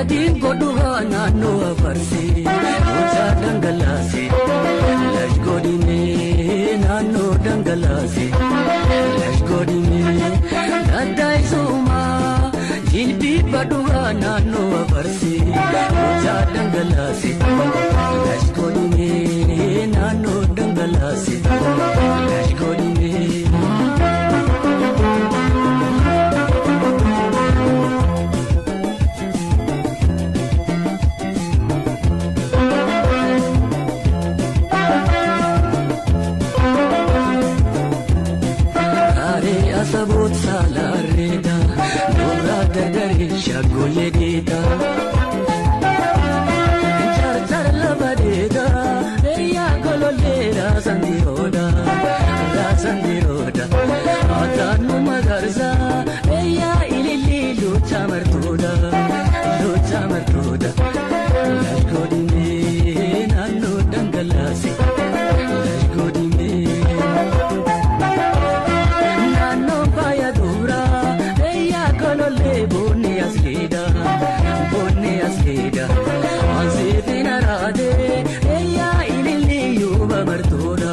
Yadin godhuwa naannoo afarsee mucaa dhangalaasee lash godhine naannoo dhangalaasee lash godhine daddaa'isumaa jilbii badhuwa naannoo afarsee mucaa dhangalaasee lash godhine naannoo dhangalaasee lash godhine. Sabut salareda, nora dagarisha golededa. Char char labadeda, deya gololera sandiroda, sandiroda. Atanu magarza, deya ilili lucha martuda, lucha martuda. Lash godine nanu dangalasi, lash godine. Bonni aslida, azifina rade, eya ilili yuba martoda.